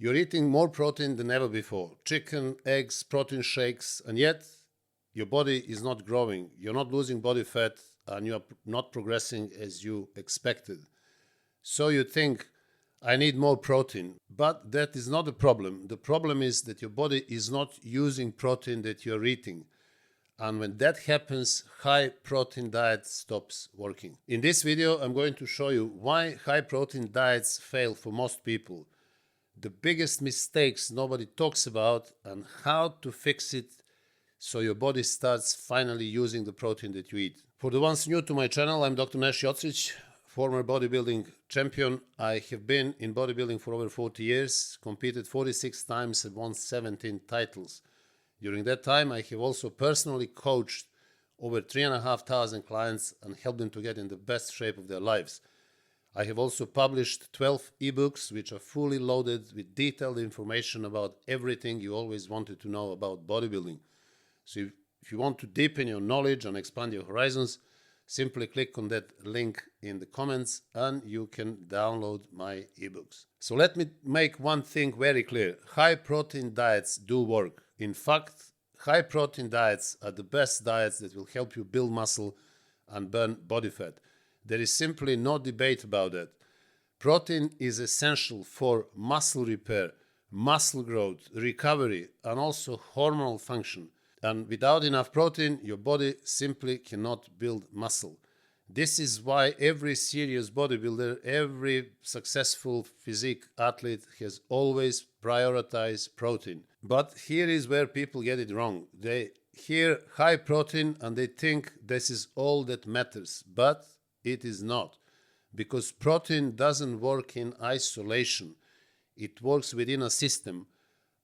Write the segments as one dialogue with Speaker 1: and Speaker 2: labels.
Speaker 1: You're eating more protein than ever before. Chicken, eggs, protein shakes, and yet your body is not growing. You're not losing body fat and you're not progressing as you expected. So you think, I need more protein. But that is not the problem. The problem is that your body is not using protein that you're eating. And when that happens, high protein diet stops working. In this video, I'm going to show you why high protein diets fail for most people, the biggest mistakes nobody talks about, and how to fix it so your body starts finally using the protein that you eat. For the ones new to my channel, I'm Dr. Nesh Jocic, former bodybuilding champion. I have been in bodybuilding for over 40 years, competed 46 times and won 17 titles. During that time, I have also personally coached over 3,500 clients and helped them to get in the best shape of their lives. I have also published 12 ebooks which are fully loaded with detailed information about everything you always wanted to know about bodybuilding. So if you want to deepen your knowledge and expand your horizons, simply click on that link in the comments and you can download my ebooks. So let me make one thing very clear. High protein diets do work. In fact, high protein diets are the best diets that will help you build muscle and burn body fat. There is simply no debate about that. Protein is essential for muscle repair, muscle growth, recovery, and also hormonal function. And without enough protein, your body simply cannot build muscle. This is why every serious bodybuilder, every successful physique athlete has always prioritized protein. But here is where people get it wrong. They hear high protein and they think this is all that matters. But it is not, because protein doesn't work in isolation. It works within a system,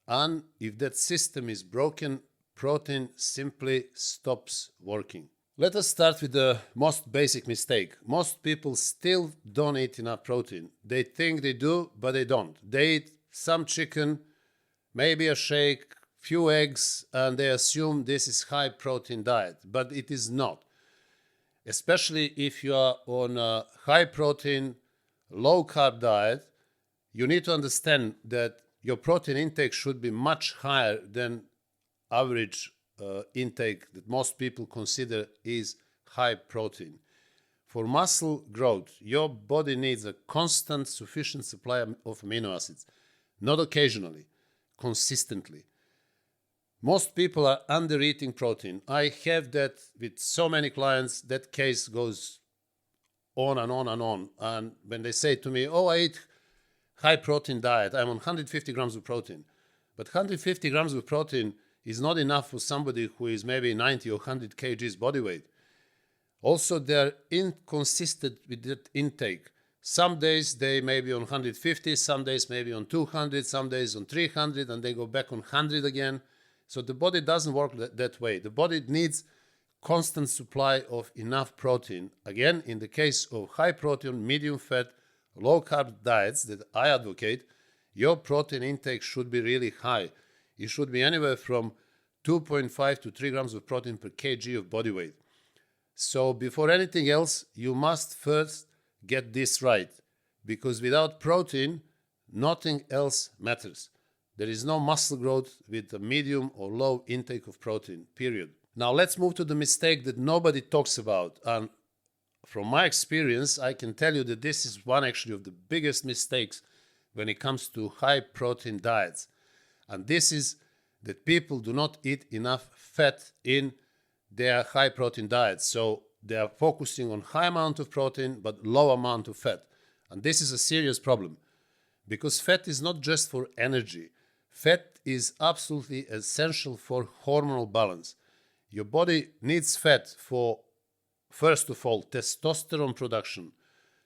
Speaker 1: and if that system is broken, protein simply stops working. Let us start with the most basic mistake. Most people still don't eat enough protein. They think they do, but they don't. They eat some chicken, maybe a shake, few eggs, and they assume this is high protein diet, but it is not. Especially if you are on a high protein, low carb diet, you need to understand that your protein intake should be much higher than average intake that most people consider is high protein. For muscle growth, your body needs a constant, sufficient supply of amino acids, not occasionally, consistently. Most people are under-eating protein. I have that with so many clients. That case goes on and on and on. And when they say to me, oh, I eat high protein diet, I'm on 150 grams of protein. But 150 grams of protein is not enough for somebody who is maybe 90 or 100 kgs body weight. Also, they're inconsistent with that intake. Some days they may be on 150, some days maybe on 200, some days on 300, and they go back on 100 again. So the body doesn't work that way. The body needs constant supply of enough protein. Again, in the case of high protein, medium fat, low carb diets that I advocate, your protein intake should be really high. It should be anywhere from 2.5 to 3 grams of protein per kg of body weight. So before anything else, you must first get this right, because without protein, nothing else matters. There is no muscle growth with a medium or low intake of protein, period. Now let's move to the mistake that nobody talks about. And from my experience, I can tell you that this is one actually of the biggest mistakes when it comes to high protein diets. And this is that people do not eat enough fat in their high protein diets. So they are focusing on high amount of protein but low amount of fat. And this is a serious problem, because fat is not just for energy. Fat is absolutely essential for hormonal balance. Your body needs fat for, first of all, testosterone production,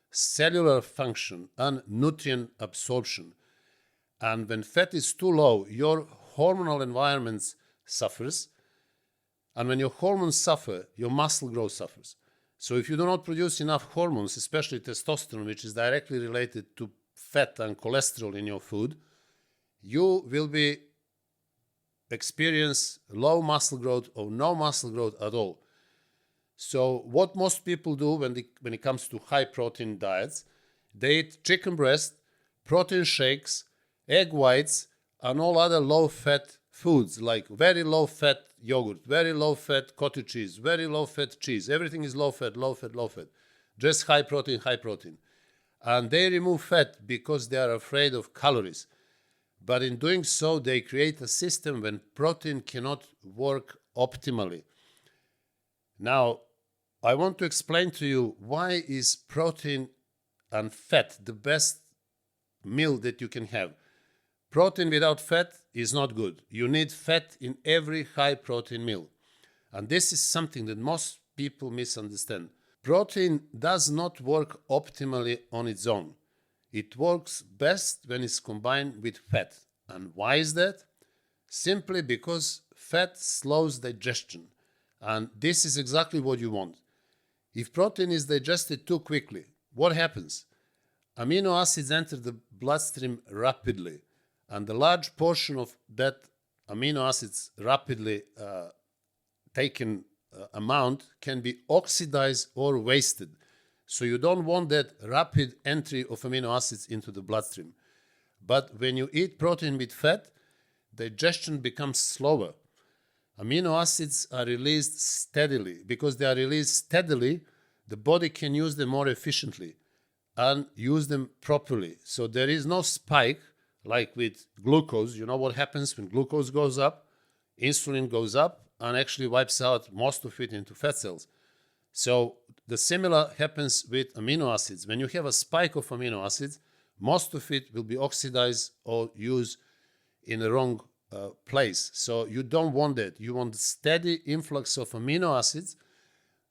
Speaker 1: cellular function, and nutrient absorption. And when fat is too low, your hormonal environment suffers. And when your hormones suffer, your muscle growth suffers. So if you do not produce enough hormones, especially testosterone, which is directly related to fat and cholesterol in your food, you will experience low muscle growth or no muscle growth at all. So what most people do when it comes to high protein diets, they eat chicken breast, protein shakes, egg whites, and all other low-fat foods like very low-fat yogurt, very low-fat cottage cheese, very low-fat cheese. Everything is low-fat, low-fat, low-fat. Just high protein, high protein. And they remove fat because they are afraid of calories. But in doing so, they create a system when protein cannot work optimally. Now, I want to explain to you why is protein and fat the best meal that you can have. Protein without fat is not good. You need fat in every high protein meal. And this is something that most people misunderstand. Protein does not work optimally on its own. It works best when it's combined with fat. And why is that? Simply because fat slows digestion. And this is exactly what you want. If protein is digested too quickly, what happens? Amino acids enter the bloodstream rapidly. And the large portion of that amino acids rapidly taken amount can be oxidized or wasted. So you don't want that rapid entry of amino acids into the bloodstream. But when you eat protein with fat, digestion becomes slower. Amino acids are released steadily. Because they are released steadily, the body can use them more efficiently and use them properly. So there is no spike like with glucose. You know what happens when glucose goes up? Insulin goes up and actually wipes out most of it into fat cells. So the similar happens with amino acids. When you have a spike of amino acids, most of it will be oxidized or used in the wrong place. So you don't want that. You want steady influx of amino acids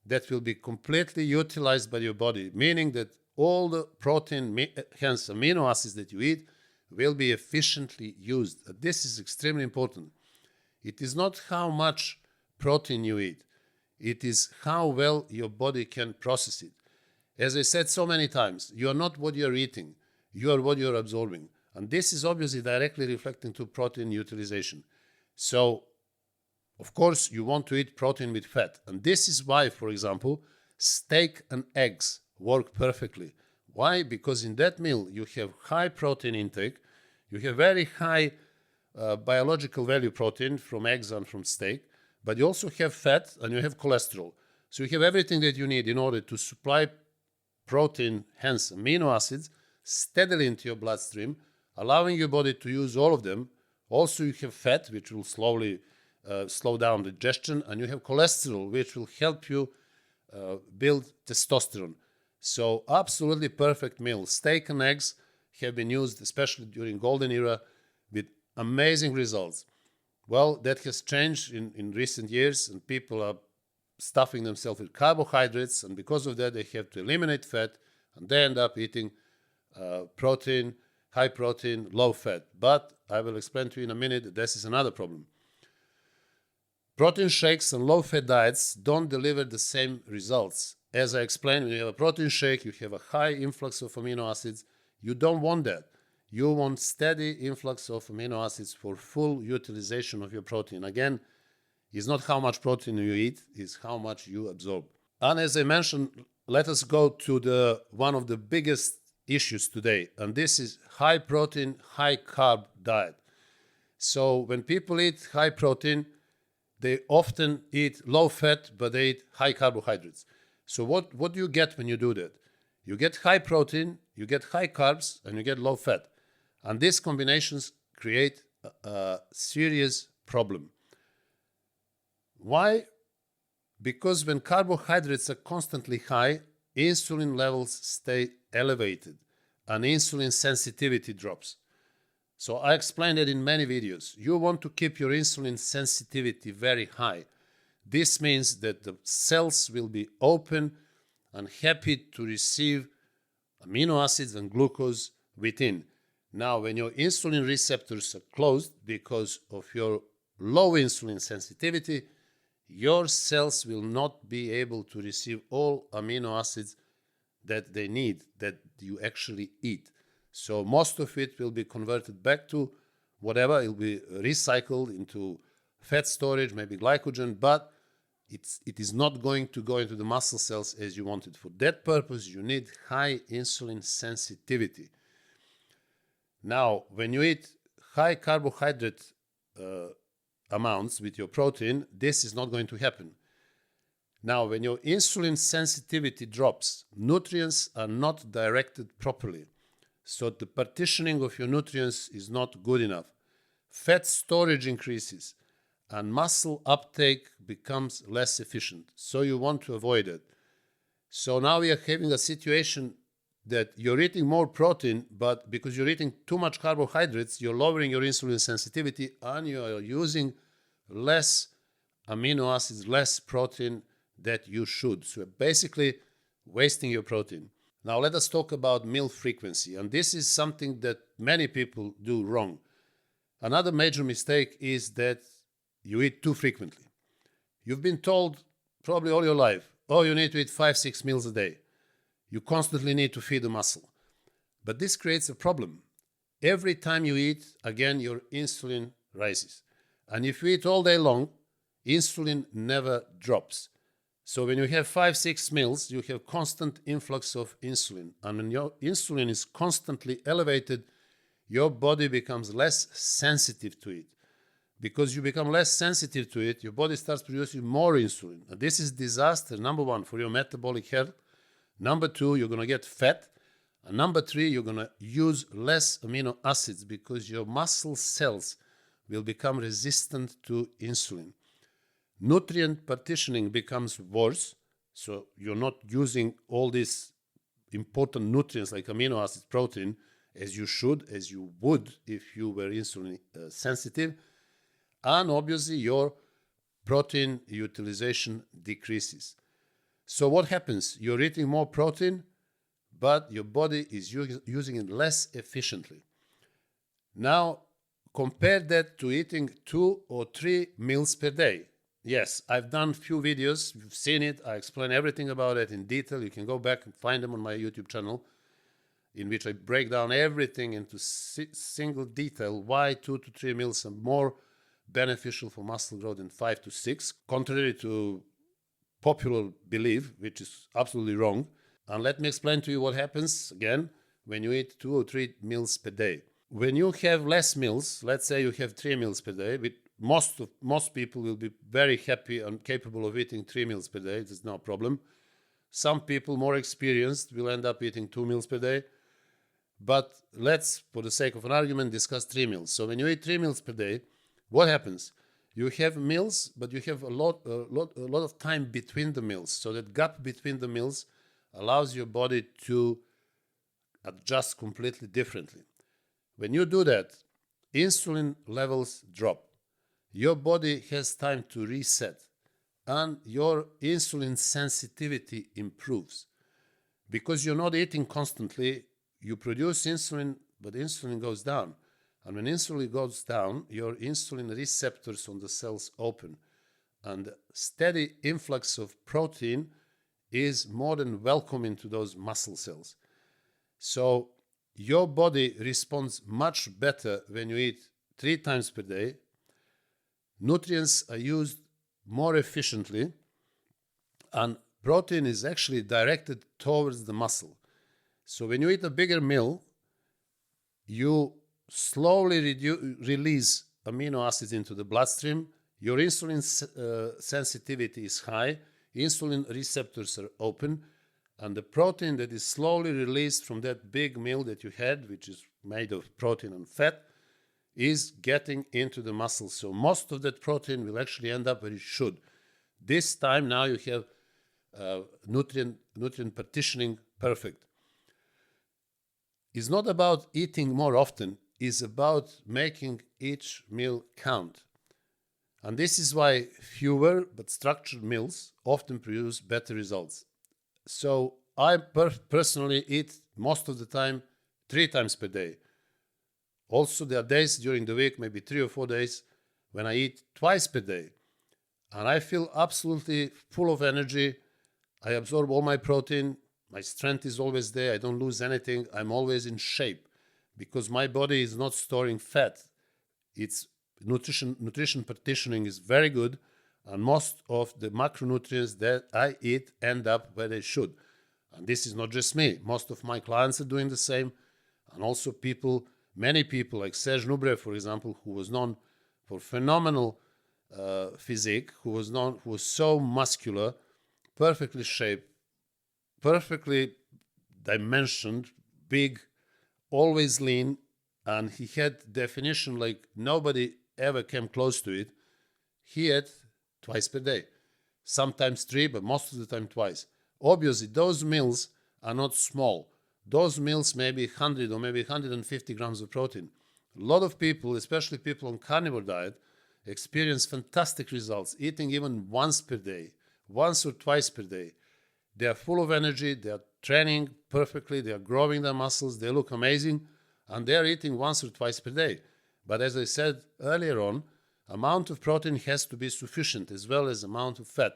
Speaker 1: that will be completely utilized by your body, meaning that all the protein, hence amino acids that you eat, will be efficiently used. This is extremely important. It is not how much protein you eat. It is how well your body can process it. As I said so many times, you are not what you are eating. You are what you are absorbing. And this is obviously directly reflecting to protein utilization. So, of course, you want to eat protein with fat. And this is why, for example, steak and eggs work perfectly. Why? Because in that meal, you have high protein intake. You have very high biological value protein from eggs and from steak. But you also have fat and you have cholesterol. So you have everything that you need in order to supply protein, hence amino acids, steadily into your bloodstream, allowing your body to use all of them. Also, you have fat, which will slowly slow down digestion, and you have cholesterol, which will help you build testosterone. So absolutely perfect meal. Steak and eggs have been used, especially during golden era, with amazing results. Well, that has changed in recent years, and people are stuffing themselves with carbohydrates, and because of that, they have to eliminate fat, and they end up eating protein, high protein, low fat. But I will explain to you in a minute that this is another problem. Protein shakes and low-fat diets don't deliver the same results. As I explained, when you have a protein shake, you have a high influx of amino acids. You don't want that. You want steady influx of amino acids for full utilization of your protein. Again, it's not how much protein you eat, it's how much you absorb. And as I mentioned, let us go to one of the biggest issues today, and this is high protein, high carb diet. So when people eat high protein, they often eat low fat, but they eat high carbohydrates. So what do you get when you do that? You get high protein, you get high carbs, and you get low fat. And these combinations create a serious problem. Why? Because when carbohydrates are constantly high, insulin levels stay elevated and insulin sensitivity drops. So I explained it in many videos. You want to keep your insulin sensitivity very high. This means that the cells will be open and happy to receive amino acids and glucose within. Now, when your insulin receptors are closed because of your low insulin sensitivity, your cells will not be able to receive all amino acids that they need, that you actually eat. So most of it will be converted back to whatever. It will be recycled into fat storage, maybe glycogen, but it is not going to go into the muscle cells as you want it. For that purpose, you need high insulin sensitivity. Now, when you eat high carbohydrate amounts with your protein, this is not going to happen. Now, when your insulin sensitivity drops, nutrients are not directed properly. So the partitioning of your nutrients is not good enough. Fat storage increases and muscle uptake becomes less efficient. So you want to avoid it. So now we are having a situation that you're eating more protein, but because you're eating too much carbohydrates, you're lowering your insulin sensitivity and you're using less amino acids, less protein that you should. So basically wasting your protein. Now let us talk about meal frequency. And this is something that many people do wrong. Another major mistake is that you eat too frequently. You've been told probably all your life, oh, you need to eat 5-6 meals a day. You constantly need to feed the muscle. But this creates a problem. Every time you eat, again, your insulin rises. And if you eat all day long, insulin never drops. So when you have 5-6 meals, you have constant influx of insulin. And when your insulin is constantly elevated, your body becomes less sensitive to it. Because you become less sensitive to it, your body starts producing more insulin. And this is disaster, number one, for your metabolic health. Number two, you're going to get fat. And number three, you're going to use less amino acids because your muscle cells will become resistant to insulin. Nutrient partitioning becomes worse. So you're not using all these important nutrients like amino acids, protein, as you should, as you would if you were insulin sensitive. And obviously your protein utilization decreases. So what happens? You're eating more protein, but your body is using it less efficiently. Now, compare that to eating 2 or 3 meals per day. Yes, I've done a few videos. You've seen it. I explain everything about it in detail. You can go back and find them on my YouTube channel, in which I break down everything into single detail why 2 to 3 meals are more beneficial for muscle growth than 5 to 6, contrary to popular belief, which is absolutely wrong. And let me explain to you what happens, again, when you eat 2 or 3 meals per day. When you have less meals, let's say you have 3 meals per day, most people will be very happy and capable of eating 3 meals per day. There's no problem. Some people more experienced will end up eating 2 meals per day. But let's, for the sake of an argument, discuss 3 meals. So when you eat 3 meals per day, what happens? You have meals, but you have a lot of time between the meals. So that gap between the meals allows your body to adjust completely differently. When you do that, insulin levels drop. Your body has time to reset, and your insulin sensitivity improves. Because you're not eating constantly, you produce insulin, but insulin goes down. And when insulin goes down, your insulin receptors on the cells open. And steady influx of protein is more than welcome into those muscle cells. So your body responds much better when you eat 3 times per day. Nutrients are used more efficiently, and protein is actually directed towards the muscle. So when you eat a bigger meal, you slowly release amino acids into the bloodstream. Your insulin sensitivity is high. Insulin receptors are open. And the protein that is slowly released from that big meal that you had, which is made of protein and fat, is getting into the muscle. So most of that protein will actually end up where it should. This time now you have nutrient partitioning perfect. It's not about eating more often. It's about making each meal count. And this is why fewer but structured meals often produce better results. So I personally eat most of the time 3 times per day. Also, there are days during the week, maybe 3 or 4 days, when I eat twice per day. And I feel absolutely full of energy. I absorb all my protein. My strength is always there. I don't lose anything. I'm always in shape because my body is not storing fat. Its nutrition partitioning is very good. And most of the macronutrients that I eat end up where they should. And this is not just me. Most of my clients are doing the same. And also people Many people like Serge Nubrev, for example, who was known for phenomenal physique, who was so muscular, perfectly shaped, perfectly dimensioned, big, always lean, and he had definition like nobody ever came close to it. He ate twice per day, sometimes three, but most of the time twice. Obviously, those meals are not small. Those meals may be 100 or maybe 150 grams of protein. A lot of people, especially people on carnivore diet, experience fantastic results eating even once per day, once or twice per day. They are full of energy, they are training perfectly, they are growing their muscles, they look amazing, and they are eating once or twice per day. But as I said earlier on, amount of protein has to be sufficient as well as amount of fat.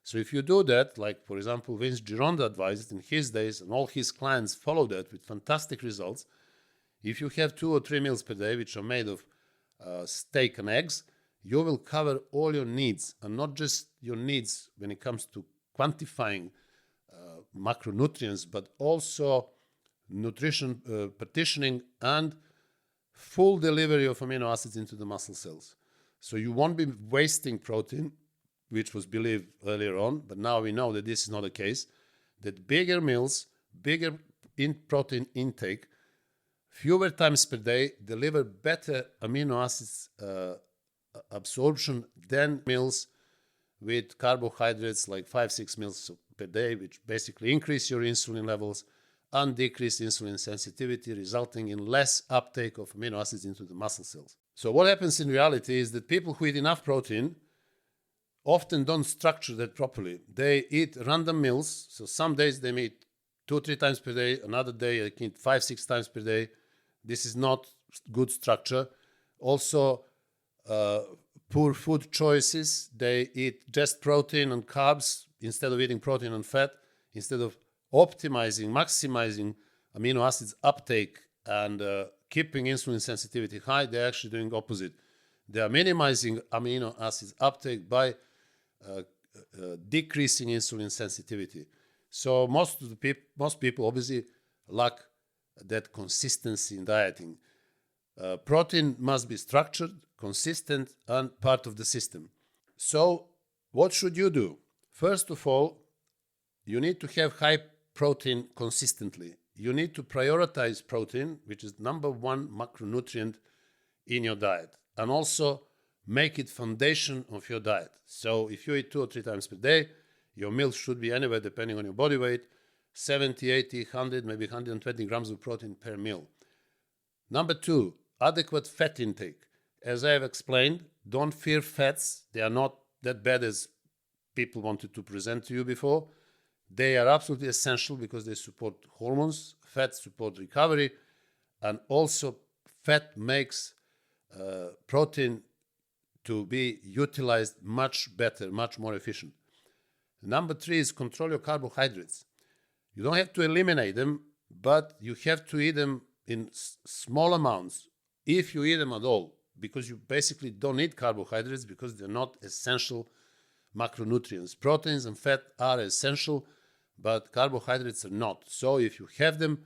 Speaker 1: So if you do that, like for example Vince Gironda advised in his days, and all his clients follow that with fantastic results, if you have 2 or 3 meals per day which are made of steak and eggs, you will cover all your needs, and not just your needs when it comes to quantifying macronutrients, but also nutrition partitioning and full delivery of amino acids into the muscle cells. So you won't be wasting protein, which was believed earlier on, but now we know that this is not the case, that bigger meals, bigger protein intake, fewer times per day deliver better amino acids absorption than meals with carbohydrates like 5-6 meals per day, which basically increase your insulin levels and decrease insulin sensitivity, resulting in less uptake of amino acids into the muscle cells. So what happens in reality is that people who eat enough protein often don't structure that properly. They eat random meals. So some days they eat 2-3 times per day, another day they eat 5-6 times per day. This is not good structure. Also, poor food choices. They eat just protein and carbs instead of eating protein and fat. Instead of optimizing, maximizing amino acids uptake and keeping insulin sensitivity high, they're actually doing opposite. They are minimizing amino acids uptake by decreasing insulin sensitivity. So most people obviously lack that consistency in dieting. Protein must be structured, consistent, and part of the system. So what should you do? First of all, you need to have high protein consistently. You need to prioritize protein, which is number one macronutrient in your diet, and also make it foundation of your diet. So if you eat 2 or 3 times per day, your meals should be anywhere, depending on your body weight, 70, 80, 100, maybe 120 grams of protein per meal. Number 2, adequate fat intake. As I have explained, don't fear fats. They are not that bad as people wanted to present to you before. They are absolutely essential because they support hormones, fats support recovery, and also fat makes protein to be utilized much better, much more efficient. Number 3 is control your carbohydrates. You don't have to eliminate them, but you have to eat them in small amounts, if you eat them at all, because you basically don't need carbohydrates because they're not essential macronutrients. Proteins and fat are essential, but carbohydrates are not. So if you have them,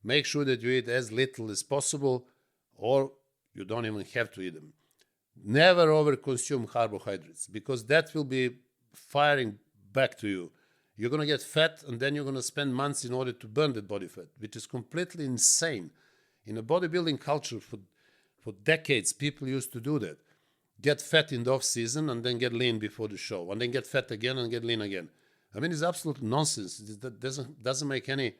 Speaker 1: make sure that you eat as little as possible, or you don't even have to eat them. Never over-consume carbohydrates, because that will be firing back to you. You're going to get fat, and then you're going to spend months in order to burn that body fat, which is completely insane. In a bodybuilding culture, for decades, people used to do that. Get fat in the off-season, and then get lean before the show, and then get fat again and get lean again. I mean, it's absolute nonsense. That doesn't make any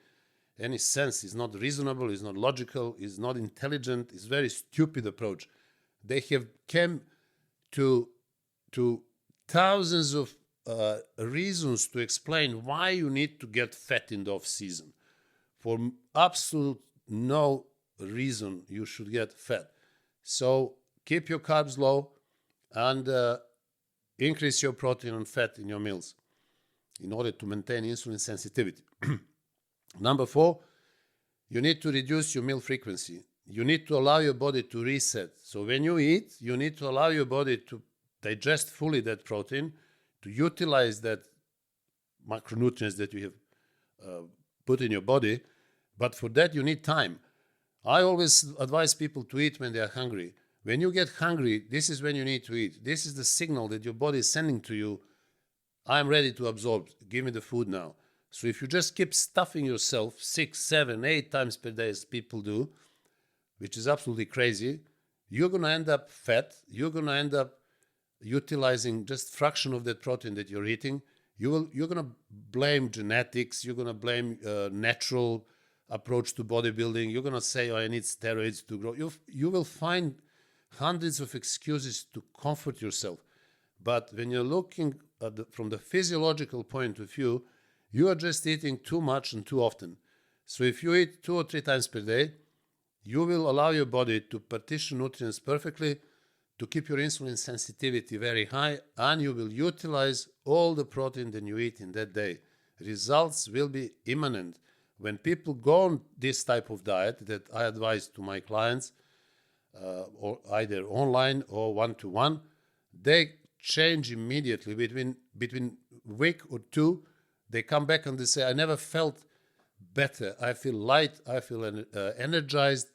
Speaker 1: sense. It's not reasonable, it's not logical, it's not intelligent, it's a very stupid approach. They have come to thousands of reasons to explain why you need to get fat in the off-season. For absolute no reason you should get fat. So keep your carbs low and increase your protein and fat in your meals in order to maintain insulin sensitivity. Number 4, you need to reduce your meal frequency. You need to allow your body to reset. So when you eat, you need to allow your body to digest fully that protein, to utilize that macronutrients that you have put in your body. But for that, you need time. I always advise people to eat when they are hungry. When you get hungry, this is when you need to eat. This is the signal that your body is sending to you, I'm ready to absorb, give me the food now. So if you just keep stuffing yourself 6, 7, 8 times per day as people do, which is absolutely crazy, you're going to end up fat. You're going to end up utilizing just fraction of that protein that you're eating. You're going to blame genetics. You're going to blame natural approach to bodybuilding. You're going to say, oh, I need steroids to grow. You will find hundreds of excuses to comfort yourself. But when you're looking at from the physiological point of view, you are just eating too much and too often. So if you eat 2 or 3 times per day, you will allow your body to partition nutrients perfectly, to keep your insulin sensitivity very high, and you will utilize all the protein that you eat in that day. Results will be imminent. When people go on this type of diet that I advise to my clients, or either online or one-to-one, they change immediately. Between week or two, they come back and they say, I never felt better. I feel light. I feel energized.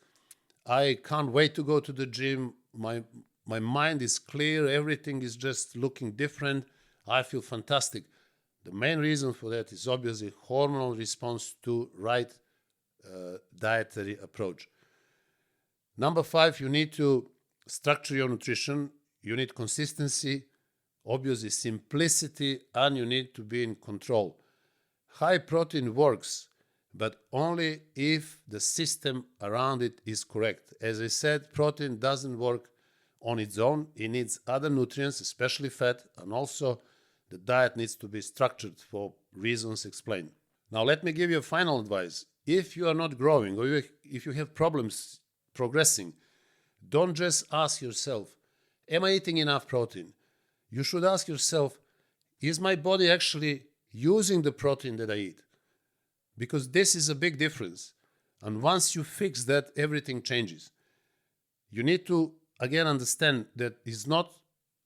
Speaker 1: I can't wait to go to the gym. My mind is clear. Everything is just looking different. I feel fantastic. The main reason for that is obviously hormonal response to right dietary approach. Number 5, you need to structure your nutrition. You need consistency, obviously simplicity, and you need to be in control. High protein works, but only if the system around it is correct. As I said, protein doesn't work on its own. It needs other nutrients, especially fat, and also the diet needs to be structured for reasons explained. Now, let me give you a final advice. If you are not growing or if you have problems progressing, don't just ask yourself, am I eating enough protein? You should ask yourself, is my body actually using the protein that I eat? Because this is a big difference. And once you fix that, everything changes. You need to, again, understand that it's not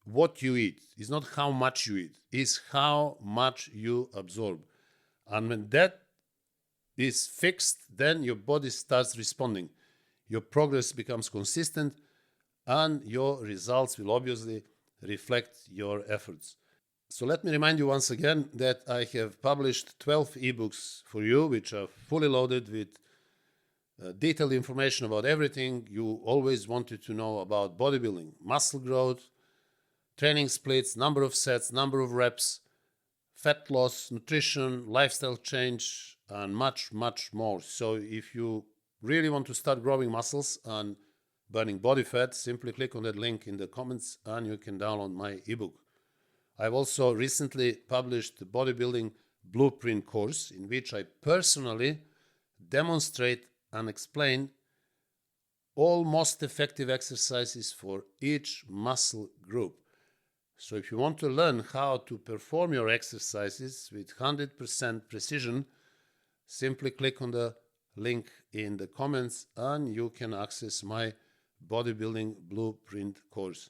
Speaker 1: what you eat, it's not how much you eat, it's how much you absorb. And when that is fixed, then your body starts responding. Your progress becomes consistent, and your results will obviously reflect your efforts. So let me remind you once again that I have published 12 ebooks for you, which are fully loaded with detailed information about everything you always wanted to know about bodybuilding: muscle growth, training splits, number of sets, number of reps, fat loss, nutrition, lifestyle change, and much, much more. So if you really want to start growing muscles and burning body fat, simply click on that link in the comments and you can download my ebook. I've also recently published the bodybuilding blueprint course, in which I personally demonstrate and explain all most effective exercises for each muscle group. So if you want to learn how to perform your exercises with 100% precision, simply click on the link in the comments and you can access my bodybuilding blueprint course.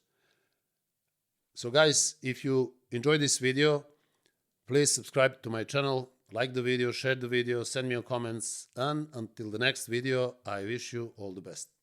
Speaker 1: So guys, if you enjoyed this video, please subscribe to my channel, like the video, share the video, send me your comments, and until the next video, I wish you all the best.